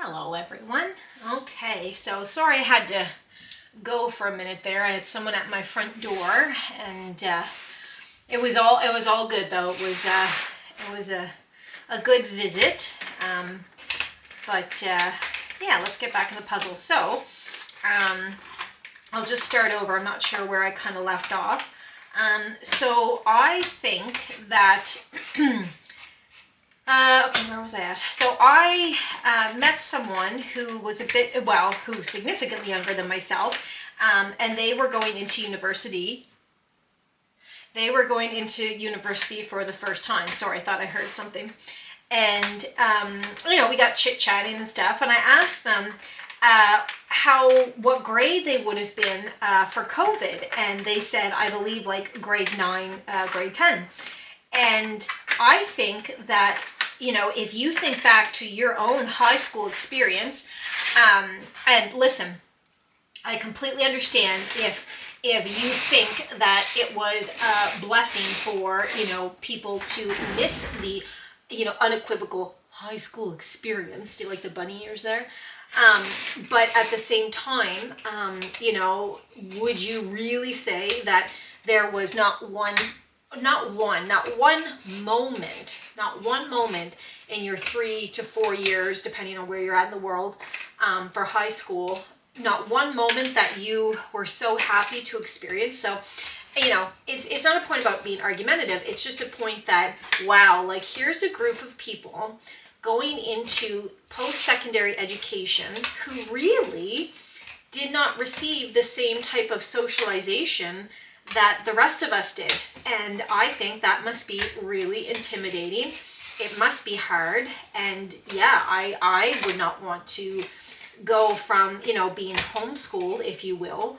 Hello everyone. Okay, so sorry I had to go for a minute there. I had someone at my front door, and it was all good though. It was a good visit. Yeah, let's get back in the puzzle. So I'll just start over. I'm not sure where I kind of left off. So I think that. Okay, where was I at? So I met someone who was who's significantly younger than myself, and they were going into university. They were going into university for the first time. Sorry, I thought I heard something. And, we got chit-chatting and stuff, and I asked them what grade they would have been for COVID, and they said, I believe, like grade 9, grade 10. And I think that, if you think back to your own high school experience, and listen, I completely understand if you think that it was a blessing for, people to miss the, unequivocal high school experience. Do you like the bunny ears there? But at the same time, would you really say that there was not one moment in your 3 to 4 years, depending on where you're at in the world, for high school, not one moment that you were so happy to experience. So, it's not a point about being argumentative. It's just a point that, wow, like here's a group of people going into post-secondary education who really did not receive the same type of socialization that the rest of us did. And I think that must be really intimidating. It must be hard. And yeah, I would not want to go from, being homeschooled, if you will,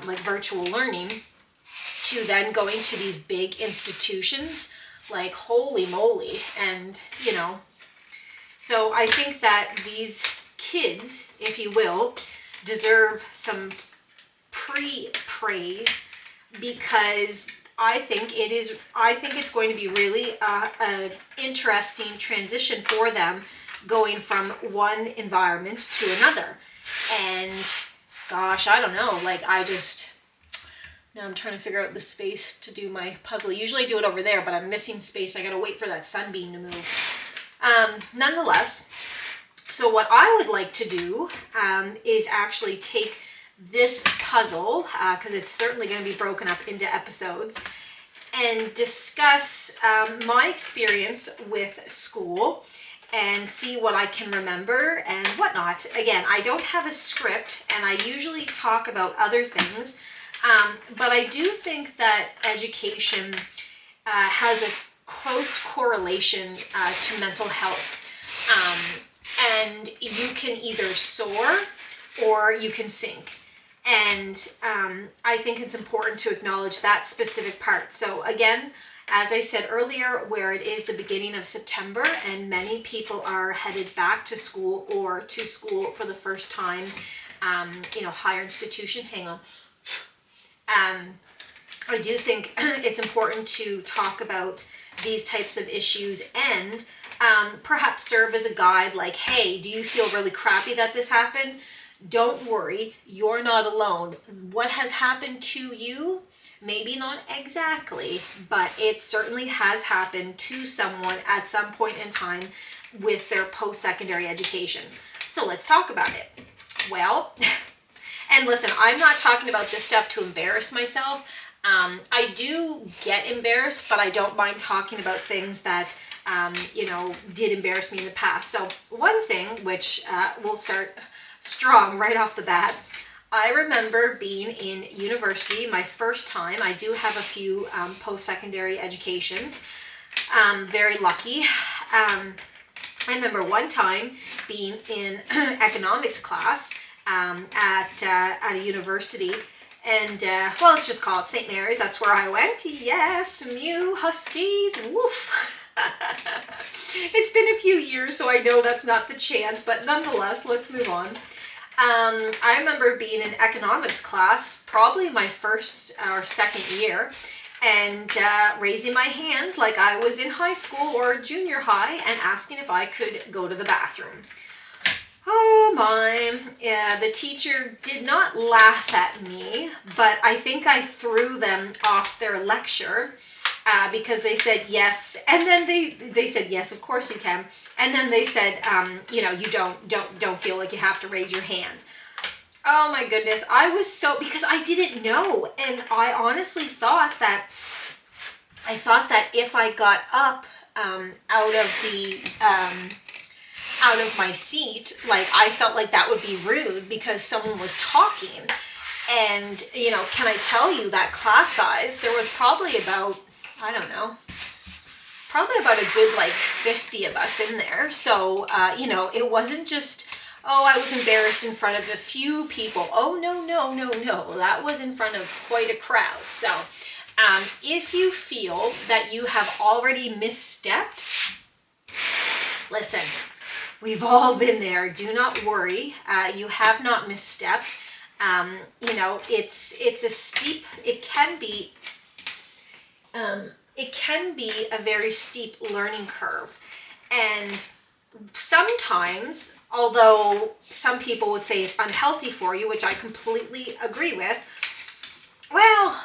like virtual learning, to then going to these big institutions, like holy moly. And, so I think that these kids, if you will, deserve some praise, because I think it's going to be really an interesting transition for them, going from one environment to another. And gosh, I don't know, now I'm trying to figure out the space to do my puzzle. Usually I do it over there, but I'm missing space. I gotta wait for that sunbeam to move. Nonetheless, so what I would like to do is actually take this puzzle, because it's certainly going to be broken up into episodes, and discuss my experience with school and see what I can remember and whatnot. Again, I don't have a script, and I usually talk about other things, but I do think that education has a close correlation to mental health, and you can either soar or you can sink. And I think it's important to acknowledge that specific part. So again, as I said earlier, where it is the beginning of September and many people are headed back to school or to school for the first time, higher institution, hang on. I do think it's important to talk about these types of issues and perhaps serve as a guide, like, hey, do you feel really crappy that this happened? Don't worry, you're not alone. What has happened to you, maybe not exactly, but it certainly has happened to someone at some point in time with their post-secondary education. So let's talk about it. Well, and listen, I'm not talking about this stuff to embarrass myself. I do get embarrassed, but I don't mind talking about things that, did embarrass me in the past. So one thing, which we'll start strong right off the bat, I remember being in university, my first time. I do have a few post-secondary educations. Very lucky. I remember one time being in economics class at a university, and let's just call it St. Mary's. That's where I went. Yes, Mew Huskies, woof. It's been a few years, so I know that's not the chant, but nonetheless, let's move on. I remember being in economics class, probably my first or second year, and raising my hand like I was in high school or junior high and asking if I could go to the bathroom. oh my, the teacher did not laugh at me, but I think I threw them off their lecture because they said yes, and then they said yes, of course you can, and then they said, you know, you don't feel like you have to raise your hand. Oh my goodness, I was so, because I didn't know, and I honestly thought that if I got up out of my seat, like I felt like that would be rude because someone was talking. And, you know, can I tell you that class size, there was probably about, I don't know, probably about a good like 50 of us in there. So, you know, it wasn't just, oh, I was embarrassed in front of a few people. Oh, no, that was in front of quite a crowd. So, if you feel that you have already misstepped, listen, we've all been there. Do not worry. You have not misstepped. You know, it's a steep, it can be a very steep learning curve. And sometimes, although some people would say it's unhealthy for you, which I completely agree with, well,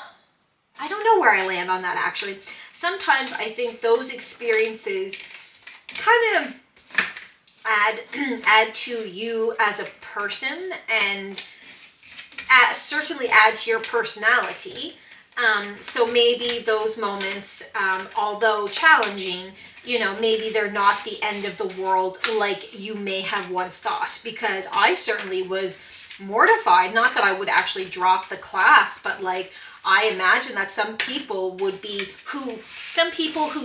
I don't know where I land on that actually. Sometimes I think those experiences kind of add to you as a person, and certainly add to your personality. So maybe those moments, although challenging, you know, maybe they're not the end of the world like you may have once thought, because I certainly was mortified. Not that I would actually drop the class, but like, I imagine that some people who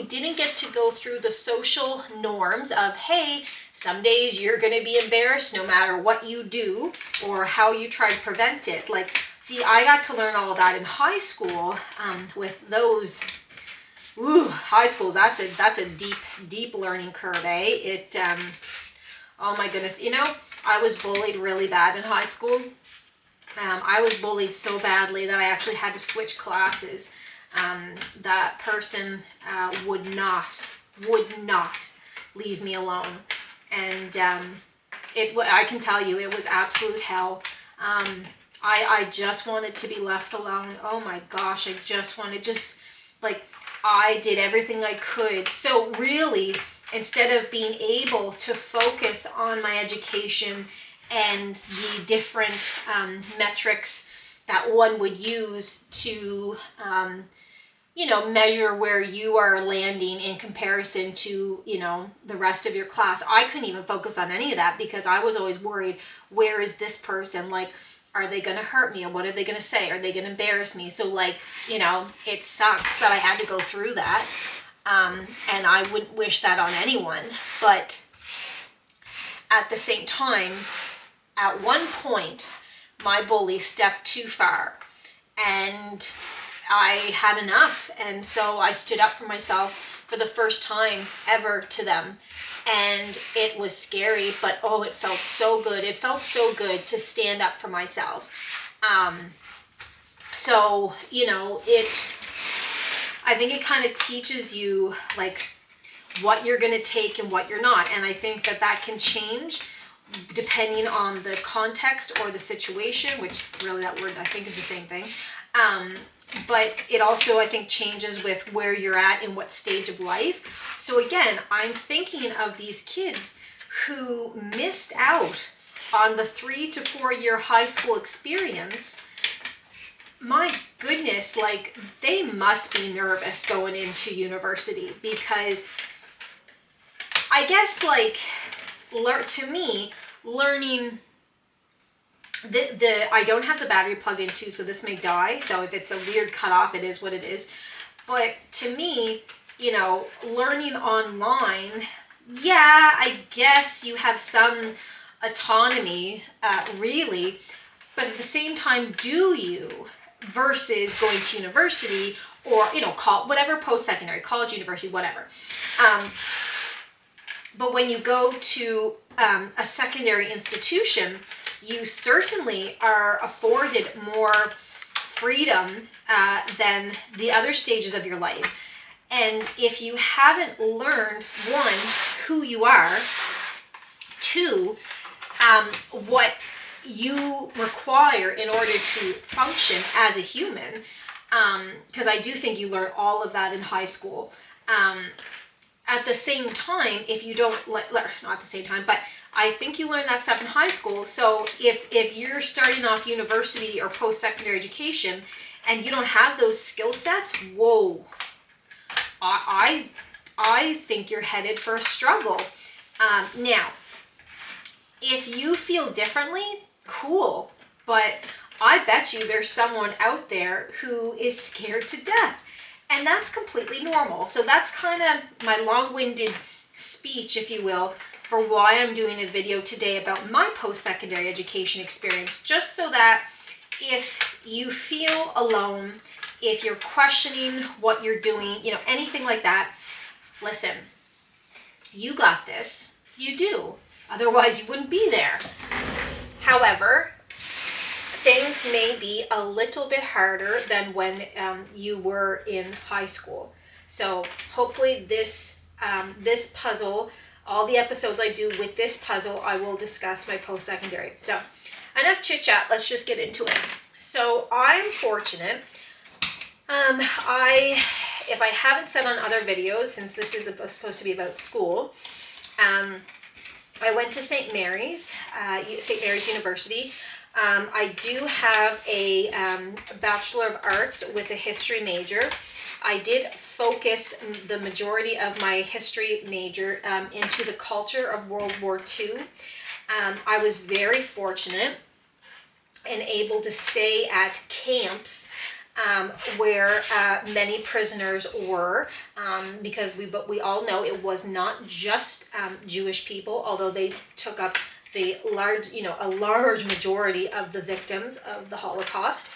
didn't get to go through the social norms of, hey, some days you're going to be embarrassed no matter what you do or how you try to prevent it. Like, see, I got to learn all of that in high school with those. Ooh, high schools, that's a deep learning curve, eh? Oh my goodness. You know, I was bullied really bad in high school. I was bullied so badly that I actually had to switch classes. That person would not leave me alone. And I can tell you, it was absolute hell. I just wanted to be left alone. Oh my gosh, I just wanted, I did everything I could. So really, instead of being able to focus on my education and the different metrics that one would use to, you know, measure where you are landing in comparison to, you know, the rest of your class, I couldn't even focus on any of that because I was always worried, where is this person? Like, are they going to hurt me? Or what are they going to say? Are they going to embarrass me? So like, you know, it sucks that I had to go through that. And I wouldn't wish that on anyone. But at the same time, at one point, my bully stepped too far and I had enough. And so I stood up for myself for the first time ever to them. And it was scary, but oh, it felt so good. It felt so good to stand up for myself. So, you know, I think it kind of teaches you like what you're going to take and what you're not. And I think that can change depending on the context or the situation, which really that word I think is the same thing. But it also, I think, changes with where you're at in what stage of life. So again, I'm thinking of these kids who missed out on the 3 to 4 year high school experience. My goodness, like they must be nervous going into university, because I guess like to me, learning I don't have the battery plugged in too, so this may die. So if it's a weird cutoff, it is what it is. But to me, you know, learning online, yeah, I guess you have some autonomy, really. But at the same time, do you? Versus going to university or, you know, whatever, post-secondary, college, university, whatever. But when you go to a secondary institution, you certainly are afforded more freedom than the other stages of your life. And if you haven't learned, one, who you are, two, what you require in order to function as a human, because I do think you learn all of that in high school. At the same time, if you don't, not at the same time, but I think you learn that stuff in high school. So if you're starting off university or post-secondary education and you don't have those skill sets, whoa, I think you're headed for a struggle. Now, if you feel differently, cool, but I bet you there's someone out there who is scared to death, and that's completely normal. So that's kind of my long-winded speech, if you will, for why I'm doing a video today about my post-secondary education experience, just so that if you feel alone, if you're questioning what you're doing, anything like that, listen, you got this. You do. Otherwise, you wouldn't be there. However, things may be a little bit harder than when you were in high school. So hopefully this puzzle, all the episodes I do with this puzzle, I will discuss my post-secondary. So enough chit-chat, let's just get into it. So I'm fortunate. If I haven't said on other videos, since this is supposed to be about school, I went to St. Mary's University. I do have a Bachelor of Arts with a history major. I did focus the majority of my history major into the culture of World War II. I was very fortunate and able to stay at camps where many prisoners were, because we all know it was not just Jewish people, although they took up a large majority of the victims of the Holocaust.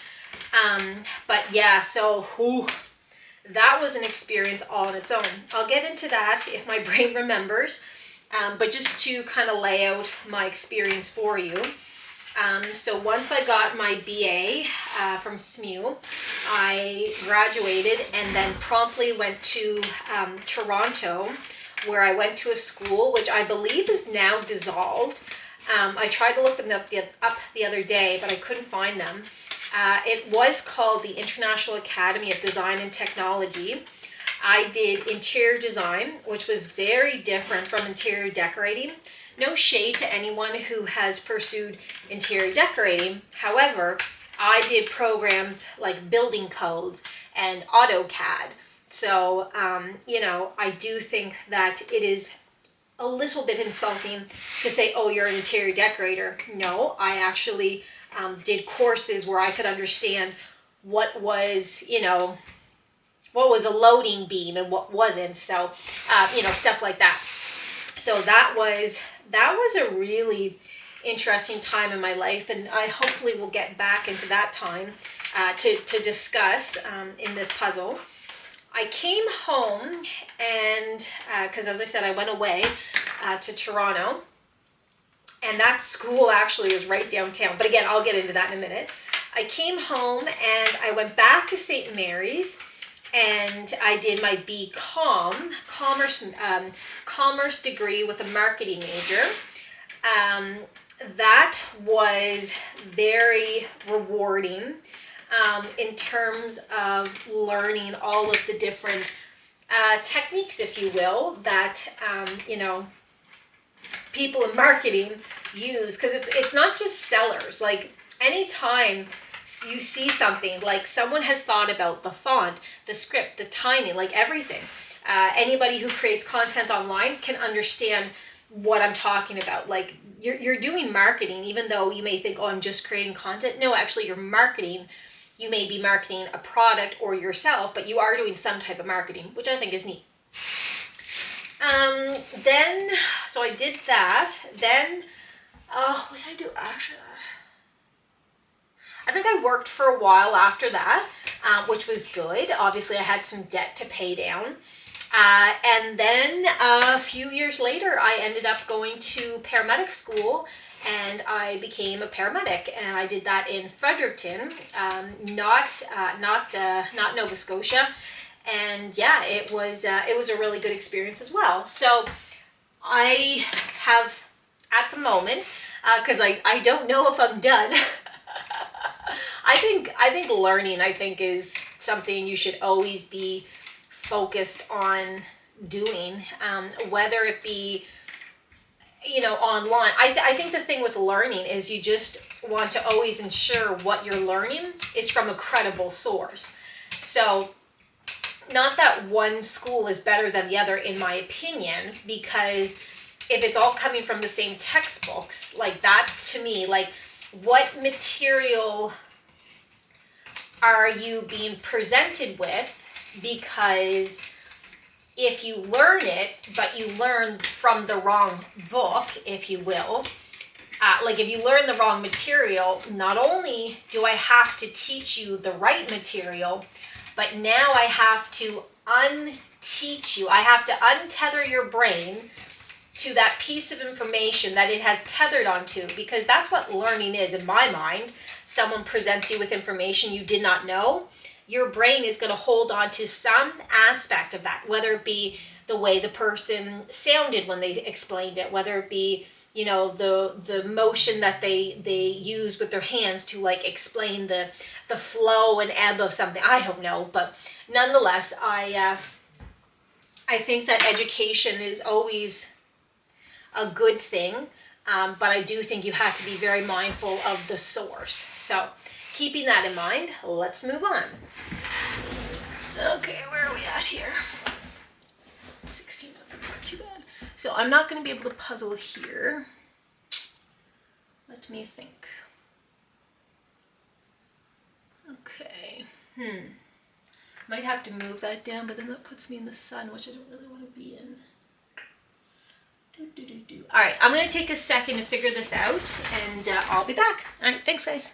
But yeah, so that was an experience all on its own. I'll get into that if my brain remembers, but just to kind of lay out my experience for you. So once I got my BA from SMU, I graduated and then promptly went to Toronto, where I went to a school which I believe is now dissolved. I tried to look them up the other day, but I couldn't find them. It was called the International Academy of Design and Technology. I did interior design, which was very different from interior decorating. No shade to anyone who has pursued interior decorating. However, I did programs like building codes and AutoCAD. So, I do think that it is a little bit insulting to say, oh, you're an interior decorator. No, I actually did courses where I could understand what was a loading beam and what wasn't. So, stuff like that. So that was a really interesting time in my life, and I hopefully will get back into that time to discuss in this puzzle. I came home and, because as I said, I went away to Toronto, and that school actually is right downtown, but again, I'll get into that in a minute. I came home and I went back to St. Mary's, and I did my BCom, commerce degree with a marketing major. That was very rewarding in terms of learning all of the different techniques, if you will, that people in marketing use, because it's not just sellers. Like anytime you see something, like someone has thought about the font, the script, the timing, like everything. Anybody who creates content online can understand what I'm talking about. Like you're doing marketing, even though you may think, oh, I'm just creating content. No, actually you're marketing. You may be marketing a product or yourself, but you are doing some type of marketing, which I think is neat. So I did that. Then, what did I do after that? I think I worked for a while after that, which was good. Obviously, I had some debt to pay down. And then a few years later, I ended up going to paramedic school, and I became a paramedic. And I did that in Fredericton, not Nova Scotia. And yeah, it was a really good experience as well. So I have, at the moment, because I don't know if I'm done. I think learning, is something you should always be focused on doing, whether it be, online. I think the thing with learning is you just want to always ensure what you're learning is from a credible source. So, not that one school is better than the other, in my opinion, because if it's all coming from the same textbooks, like, that's, to me, like, what material are you being presented with? Because if you learn it, but you learn from the wrong book, if you will, like, if you learn the wrong material, not only do I have to teach you the right material, but now I have to unteach you. I have to untether your brain to that piece of information that it has tethered onto, because that's what learning is, in my mind. Someone presents you with information you did not know. Your brain is going to hold on to some aspect of that, whether it be the way the person sounded when they explained it, whether it be, the motion that they use with their hands to, like, explain the flow and ebb of something. I don't know, but nonetheless, I think that education is always a good thing, but I do think you have to be very mindful of the source. So, keeping that in mind, let's move on. Okay, where are we at here? 16 minutes, that's not too bad. So I'm not going to be able to puzzle here. Let me think. Okay. Might have to move that down, but then that puts me in the sun, which I don't really want to be in. All right, I'm going to take a second to figure this out, and I'll be back. All right, thanks, guys.